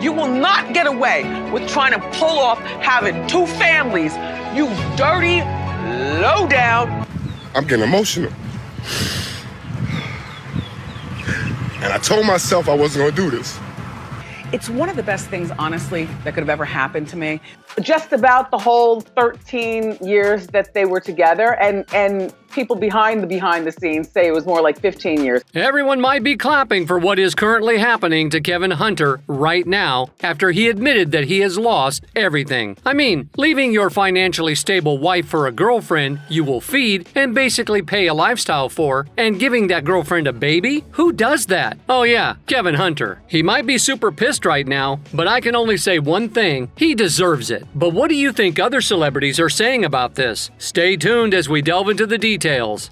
You will not get away with trying to pull off having 2 families. You dirty, low down. I'm getting emotional. And I told myself I wasn't gonna do this. It's one of the best things, honestly, that could have ever happened to me. Just about the whole 13 years that they were together, and people behind the scenes say it was more like 15 years. Everyone might be clapping for what is currently happening to Kevin Hunter right now after he admitted that he has lost everything. I mean, leaving your financially stable wife for a girlfriend you will feed and basically pay a lifestyle for, and giving that girlfriend a baby? Who does that? Oh yeah, Kevin Hunter. He might be super pissed right now, but I can only say one thing: he deserves it. But what do you think other celebrities are saying about this? Stay tuned as we delve into the details.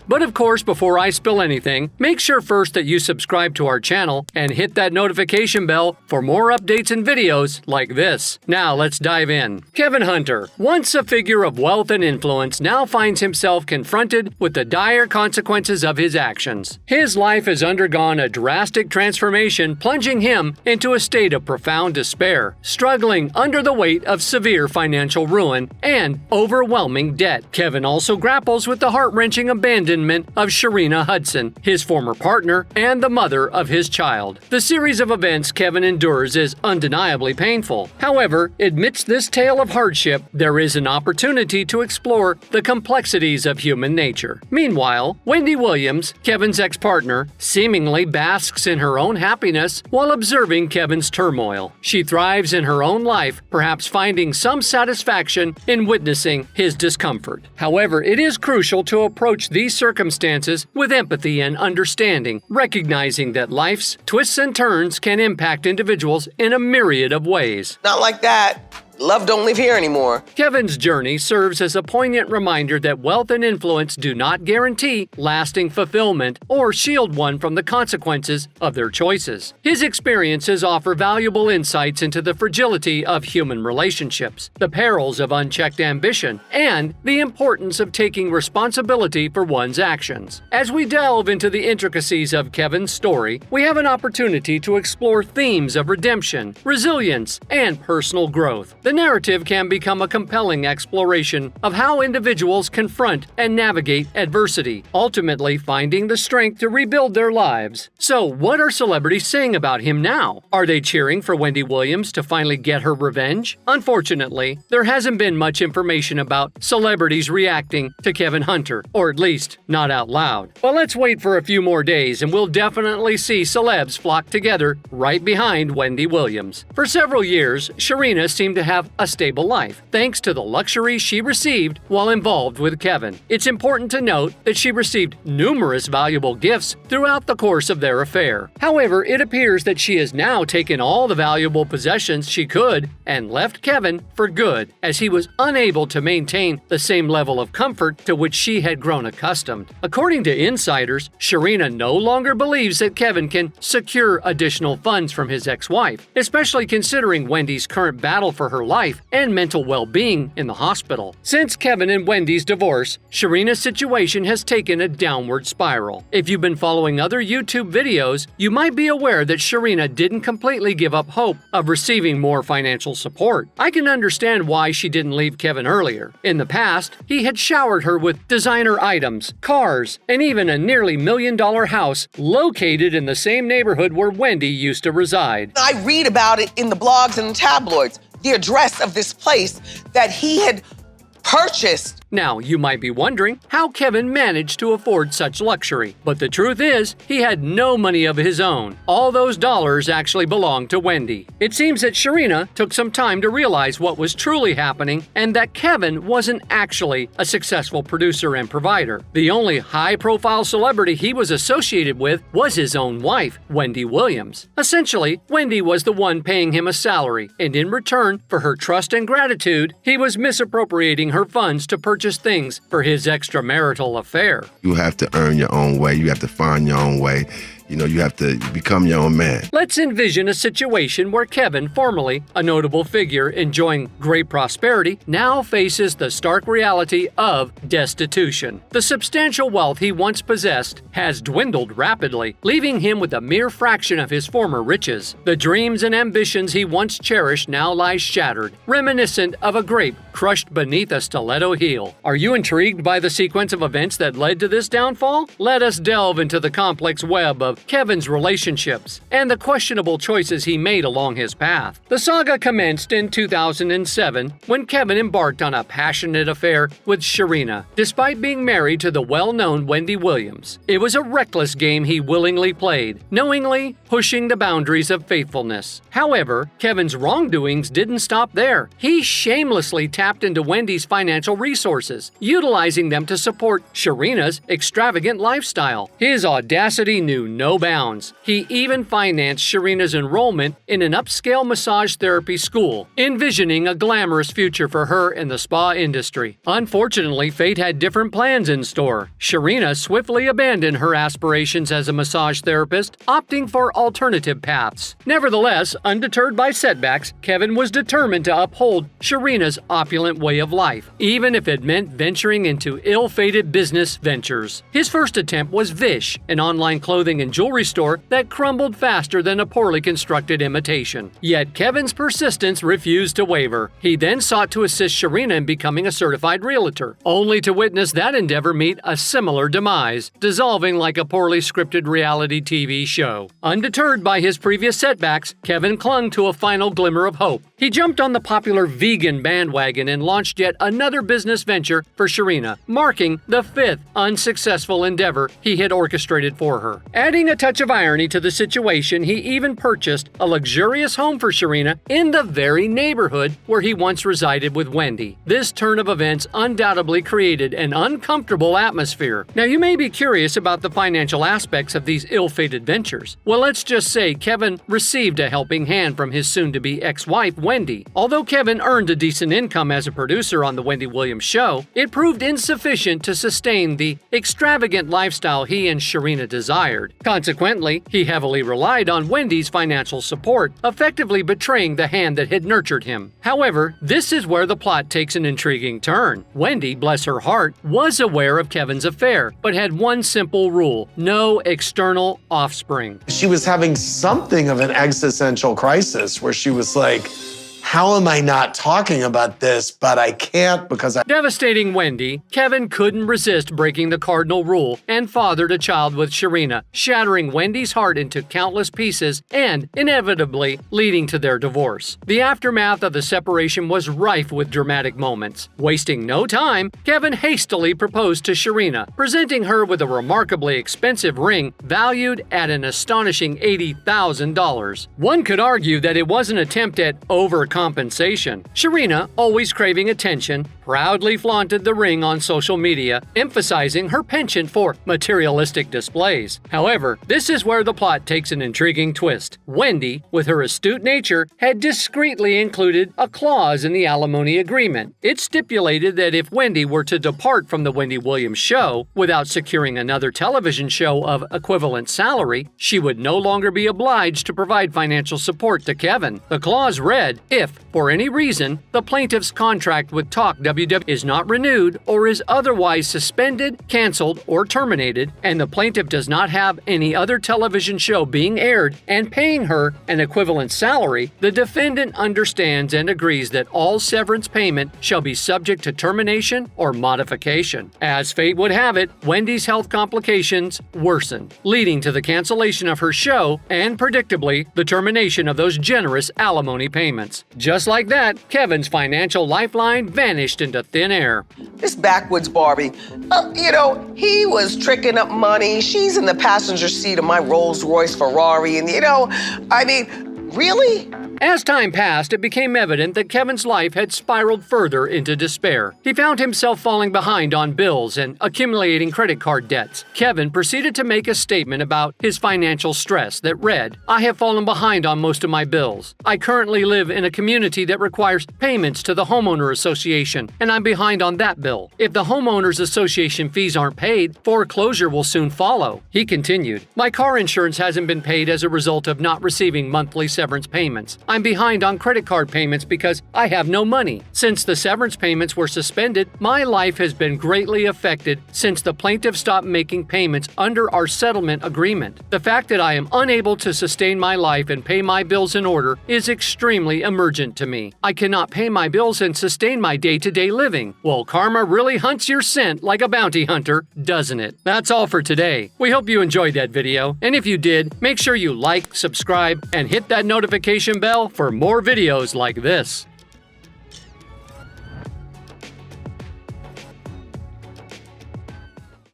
But of course, before I spill anything, make sure first that you subscribe to our channel and hit that notification bell for more updates and videos like this. Now let's dive in. Kevin Hunter, once a figure of wealth and influence, now finds himself confronted with the dire consequences of his actions. His life has undergone a drastic transformation, plunging him into a state of profound despair, struggling under the weight of severe financial ruin and overwhelming debt. Kevin also grapples with the heart-wrenching abandonment of Sharina Hudson, his former partner and the mother of his child. The series of events Kevin endures is undeniably painful. However, amidst this tale of hardship, there is an opportunity to explore the complexities of human nature. Meanwhile, Wendy Williams, Kevin's ex-partner, seemingly basks in her own happiness while observing Kevin's turmoil. She thrives in her own life, perhaps finding some satisfaction in witnessing his discomfort. However, it is crucial to approach these circumstances with empathy and understanding, recognizing that life's twists and turns can impact individuals in a myriad of ways. Not like that. Love don't live here anymore. Kevin's journey serves as a poignant reminder that wealth and influence do not guarantee lasting fulfillment or shield one from the consequences of their choices. His experiences offer valuable insights into the fragility of human relationships, the perils of unchecked ambition, and the importance of taking responsibility for one's actions. As we delve into the intricacies of Kevin's story, we have an opportunity to explore themes of redemption, resilience, and personal growth. The narrative can become a compelling exploration of how individuals confront and navigate adversity, ultimately finding the strength to rebuild their lives. So, what are celebrities saying about him now? Are they cheering for Wendy Williams to finally get her revenge? Unfortunately, there hasn't been much information about celebrities reacting to Kevin Hunter, or at least not out loud. But let's wait for a few more days and we'll definitely see celebs flock together right behind Wendy Williams. For several years, Sharina seemed to have a stable life, thanks to the luxury she received while involved with Kevin. It's important to note that she received numerous valuable gifts throughout the course of their affair. However, it appears that she has now taken all the valuable possessions she could and left Kevin for good, as he was unable to maintain the same level of comfort to which she had grown accustomed. According to insiders, Sharina no longer believes that Kevin can secure additional funds from his ex-wife, especially considering Wendy's current battle for her life and mental well-being in the hospital. Since Kevin and Wendy's divorce, Sharina's situation has taken a downward spiral. If you've been following other YouTube videos, you might be aware that Sharina didn't completely give up hope of receiving more financial support. I can understand why she didn't leave Kevin earlier. In the past, he had showered her with designer items, cars, and even a nearly $1 million house located in the same neighborhood where Wendy used to reside. I read about it in the blogs and the tabloids. The address of this place that he had purchased. Now, you might be wondering how Kevin managed to afford such luxury. But the truth is, he had no money of his own. All those dollars actually belonged to Wendy. It seems that Sharina took some time to realize what was truly happening and that Kevin wasn't actually a successful producer and provider. The only high-profile celebrity he was associated with was his own wife, Wendy Williams. Essentially, Wendy was the one paying him a salary, and in return for her trust and gratitude, he was misappropriating her funds to purchase things for his extramarital affair. You have to earn your own way. You have to find your own way. you have to become your own man. Let's envision a situation where Kevin, formerly a notable figure enjoying great prosperity, now faces the stark reality of destitution. The substantial wealth he once possessed has dwindled rapidly, leaving him with a mere fraction of his former riches. The dreams and ambitions he once cherished now lie shattered, reminiscent of a grape crushed beneath a stiletto heel. Are you intrigued by the sequence of events that led to this downfall? Let us delve into the complex web of Kevin's relationships and the questionable choices he made along his path. The saga commenced in 2007 when Kevin embarked on a passionate affair with Sharina, despite being married to the well-known Wendy Williams. It was a reckless game he willingly played, knowingly pushing the boundaries of faithfulness. However, Kevin's wrongdoings didn't stop there. He shamelessly tapped into Wendy's financial resources, utilizing them to support Sharina's extravagant lifestyle. His audacity knew no bounds. He even financed Sharina's enrollment in an upscale massage therapy school, envisioning a glamorous future for her in the spa industry. Unfortunately, fate had different plans in store. Sharina swiftly abandoned her aspirations as a massage therapist, opting for alternative paths. Nevertheless, undeterred by setbacks, Kevin was determined to uphold Sharina's opulent way of life, even if it meant venturing into ill-fated business ventures. His first attempt was Vish, an online clothing and jewelry store that crumbled faster than a poorly constructed imitation. Yet Kevin's persistence refused to waver. He then sought to assist Sharina in becoming a certified realtor, only to witness that endeavor meet a similar demise, dissolving like a poorly scripted reality TV show. Undeterred by his previous setbacks, Kevin clung to a final glimmer of hope. He jumped on the popular vegan bandwagon and launched yet another business venture for Sharina, marking the fifth unsuccessful endeavor he had orchestrated for her. Adding a touch of irony to the situation, he even purchased a luxurious home for Sharina in the very neighborhood where he once resided with Wendy. This turn of events undoubtedly created an uncomfortable atmosphere. Now, you may be curious about the financial aspects of these ill-fated ventures. Well, let's just say Kevin received a helping hand from his soon-to-be ex-wife, Wendy. Although Kevin earned a decent income as a producer on The Wendy Williams Show, it proved insufficient to sustain the extravagant lifestyle he and Sharina desired. Consequently, he heavily relied on Wendy's financial support, effectively betraying the hand that had nurtured him. However, this is where the plot takes an intriguing turn. Wendy, bless her heart, was aware of Kevin's affair, but had one simple rule: no external offspring. She was having something of an existential crisis where she was like, how am I not talking about this, but I can't because I... Devastating Wendy, Kevin couldn't resist breaking the cardinal rule and fathered a child with Sharina, shattering Wendy's heart into countless pieces and, inevitably, leading to their divorce. The aftermath of the separation was rife with dramatic moments. Wasting no time, Kevin hastily proposed to Sharina, presenting her with a remarkably expensive ring valued at an astonishing $80,000. One could argue that it was an attempt at overcompensation. Sharina, always craving attention, proudly flaunted the ring on social media, emphasizing her penchant for materialistic displays. However, this is where the plot takes an intriguing twist. Wendy, with her astute nature, had discreetly included a clause in the alimony agreement. It stipulated that if Wendy were to depart from the Wendy Williams Show without securing another television show of equivalent salary, she would no longer be obliged to provide financial support to Kevin. The clause read, if, for any reason, the plaintiff's contract with Talk WW is not renewed or is otherwise suspended, canceled, or terminated, and the plaintiff does not have any other television show being aired and paying her an equivalent salary, the defendant understands and agrees that all severance payment shall be subject to termination or modification. As fate would have it, Wendy's health complications worsened, leading to the cancellation of her show and, predictably, the termination of those generous alimony payments. Just like that, Kevin's financial lifeline vanished into thin air. This backwoods Barbie, he was tricking up money. She's in the passenger seat of my Rolls Royce Ferrari. And, Really? As time passed, it became evident that Kevin's life had spiraled further into despair. He found himself falling behind on bills and accumulating credit card debts. Kevin proceeded to make a statement about his financial stress that read, "I have fallen behind on most of my bills. I currently live in a community that requires payments to the homeowner association, and I'm behind on that bill. If the homeowners association fees aren't paid, foreclosure will soon follow." He continued, "My car insurance hasn't been paid as a result of not receiving monthly severance payments. I'm behind on credit card payments because I have no money. Since the severance payments were suspended, my life has been greatly affected since the plaintiff stopped making payments under our settlement agreement. The fact that I am unable to sustain my life and pay my bills in order is extremely emergent to me. I cannot pay my bills and sustain my day-to-day living." Well, karma really hunts your scent like a bounty hunter, doesn't it? That's all for today. We hope you enjoyed that video, and if you did, make sure you like, subscribe, and hit that notification bell for more videos like this.